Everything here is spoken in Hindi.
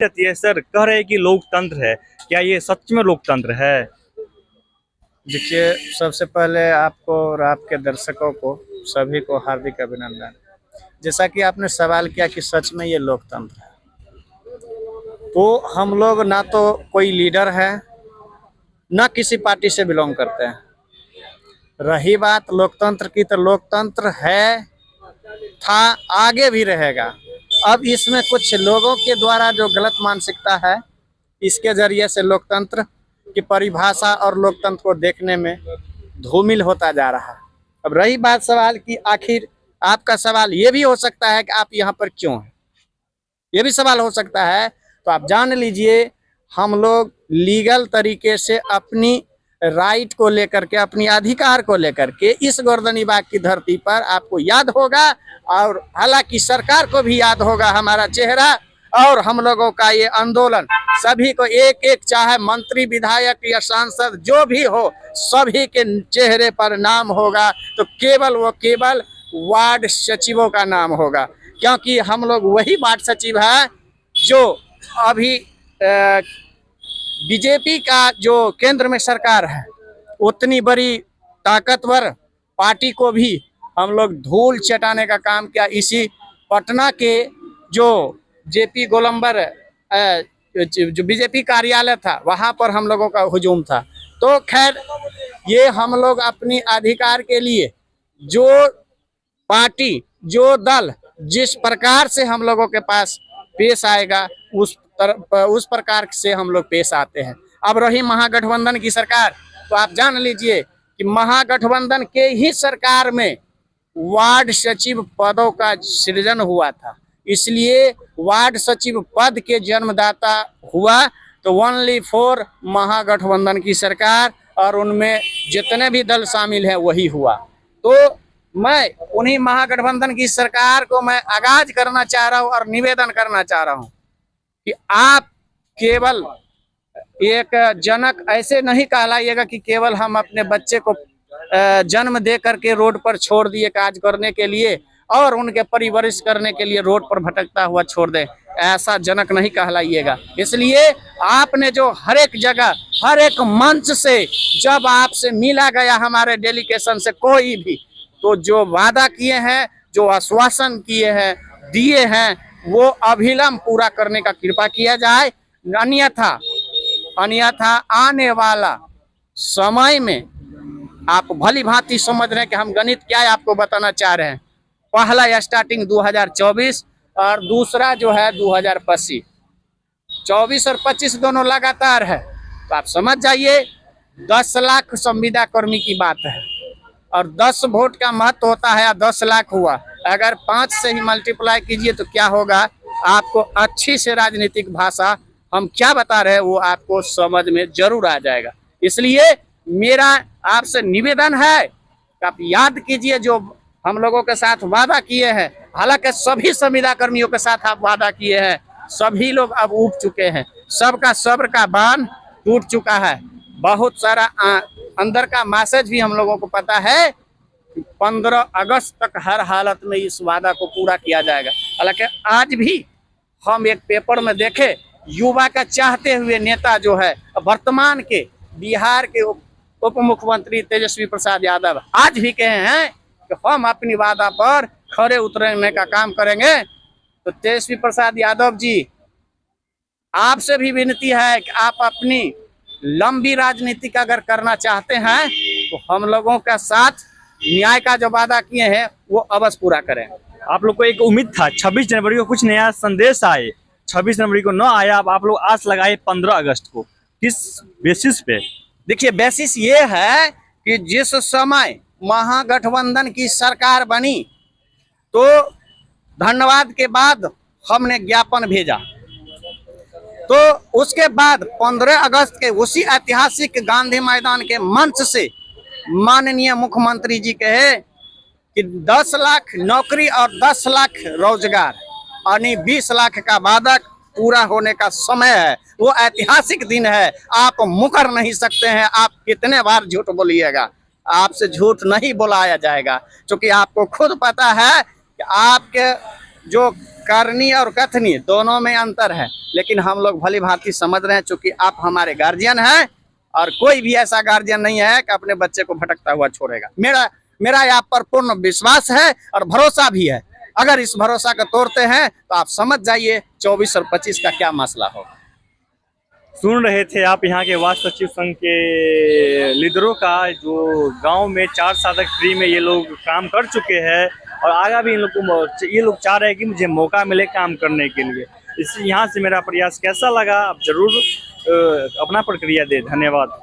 रहती है सर, कह रहे हैं कि लोकतंत्र है। क्या ये सच में लोकतंत्र है? देखिए, सबसे पहले आपको और आपके दर्शकों को सभी को हार्दिक अभिनंदन। जैसा कि आपने सवाल किया कि सच में ये लोकतंत्र है, तो हम लोग ना तो कोई लीडर है, ना किसी पार्टी से बिलोंग करते हैं। रही बात लोकतंत्र की, तो लोकतंत्र है, था, आगे भी रहेगा। अब इसमें कुछ लोगों के द्वारा जो गलत मानसिकता है, इसके जरिए से लोकतंत्र की परिभाषा और लोकतंत्र को देखने में धूमिल होता जा रहा है। अब रही बात सवाल की, आखिर आपका सवाल ये भी हो सकता है कि आप यहाँ पर क्यों हैं, ये भी सवाल हो सकता है। तो आप जान लीजिए, हम लोग लीगल तरीके से अपनी राइट को लेकर के, अपनी अधिकार को लेकर के इस गर्दनी बाग की धरती पर, आपको याद होगा और हालांकि सरकार को भी याद होगा हमारा चेहरा और हम लोगों का ये आंदोलन, सभी को एक एक, चाहे मंत्री, विधायक या सांसद जो भी हो, सभी के चेहरे पर नाम होगा। तो केवल वार्ड सचिवों का नाम होगा, क्योंकि हम लोग वही वार्ड सचिव है जो अभी बीजेपी का जो केंद्र में सरकार है, उतनी बड़ी ताकतवर पार्टी को भी हम लोग धूल चटाने का काम किया। इसी पटना के जो जेपी गोलंबर जो बीजेपी कार्यालय था, वहां पर हम लोगों का हुजूम था। तो खैर, ये हम लोग अपनी अधिकार के लिए जो पार्टी, जो दल जिस प्रकार से हम लोगों के पास पेश आएगा, उस प्रकार से हम लोग पेश आते हैं। अब रही महागठबंधन की सरकार, तो आप जान लीजिए कि महागठबंधन के ही सरकार में वार्ड सचिव पदों का सृजन हुआ था, इसलिए वार्ड सचिव पद के जन्मदाता हुआ तो ओनली फॉर महागठबंधन की सरकार, और उनमें जितने भी दल शामिल हैं वही हुआ। तो मैं उन्हीं महागठबंधन की सरकार को मैं आगाज करना चाह रहा हूं और निवेदन करना चाह रहा हूं कि आप केवल एक जनक ऐसे नहीं कहलाइएगा कि केवल हम अपने बच्चे को जन्म दे करके रोड पर छोड़ दिए काज करने के लिए और उनके परिवरिश करने के लिए रोड पर भटकता हुआ छोड़ दे, ऐसा जनक नहीं कहलाइएगा। इसलिए आपने जो हर एक जगह, हर एक मंच से जब आपसे मिला गया हमारे डेलीगेशन से कोई भी, तो जो वादा किए हैं, जो आश्वासन किए हैं, दिए हैं, वो अभिलंब पूरा करने का कृपा किया जाए। अन्यथा आने वाला समय में आप भली भांति समझ रहे हैं कि हम गणित क्या है आपको बताना चाह रहे हैं। पहला स्टार्टिंग 2024 और दूसरा जो है 2025, 24 और 25 दोनों लगातार है। तो आप समझ जाइए 10 लाख संविदा कर्मी की बात है, और 10 वोट का महत्व होता है, 10 लाख हुआ, अगर 5 से ही मल्टीप्लाई कीजिए तो क्या होगा, आपको अच्छी से राजनीतिक भाषा हम क्या बता रहे हैं वो आपको समझ में जरूर आ जाएगा। इसलिए मेरा आपसे निवेदन है कि आप याद कीजिए जो हम लोगों के साथ वादा किए हैं। हालांकि सभी संविदा कर्मियों के साथ आप वादा किए हैं, सभी लोग अब ऊब चुके हैं, सबका सब्र का बांध टूट चुका है। बहुत सारा अंदर का मैसेज भी हम लोगों को पता है कि 15 अगस्त तक हर हालत में इस वादा को पूरा किया जाएगा। हालांकि आज भी हम एक पेपर में देखे, युवा का चाहते हुए नेता जो है वर्तमान के बिहार के उप मुख्यमंत्री तेजस्वी प्रसाद यादव आज भी कहे हैं कि हम अपनी वादा पर खरे उतरने का काम करेंगे। तो तेजस्वी प्रसाद यादव जी, आपसे भी विनती है कि आप अपनी लंबी राजनीति का अगर करना चाहते हैं तो हम लोगों का साथ न्याय का जो वादा किए हैं वो अवश्य पूरा करें। आप लोग को एक उम्मीद था 26 जनवरी को कुछ नया संदेश आए, 26 जनवरी को न आया, अब आप लोग आस लगाए 15 अगस्त को, किस बेसिस पे? देखिए, बेसिस ये है कि जिस समय महागठबंधन की सरकार बनी तो धन्यवाद के बाद हमने ज्ञापन भेजा, तो उसके बाद 15 अगस्त के उसी ऐतिहासिक गांधी मैदान के मंच से माननीय मुख्यमंत्री जी कहे कि 10 लाख नौकरी और 10 लाख रोजगार, यानी 20 लाख का वादा पूरा होने का समय है। वो ऐतिहासिक दिन है, आप मुकर नहीं सकते हैं। आप कितने बार झूठ बोलिएगा, आपसे झूठ नहीं बुलाया जाएगा, क्योंकि आपको खुद पता है कि आपके जो करनी और कथनी दोनों में अंतर है, लेकिन हम लोग भली भांति समझ रहे हैं, चूंकि आप हमारे गार्जियन हैं और कोई भी ऐसा गार्जियन नहीं है कि अपने बच्चे को भटकता हुआ छोड़ेगा। मेरा आप पर पूर्ण विश्वास है और भरोसा भी है। अगर इस भरोसा को तोड़ते हैं तो आप समझ जाइए 24 और 25 का क्या मसला होगा। सुन रहे थे आप यहाँ के वार्ड सचिव संघ के लीडरों का, जो गांव में 4 साल तक फ्री में ये लोग काम कर चुके हैं और आगे भी ये लोग चाह रहे हैं कि मुझे मौका मिले काम करने के लिए। इस यहाँ से मेरा प्रयास कैसा लगा आप जरूर अपना प्रतिक्रिया दें। धन्यवाद।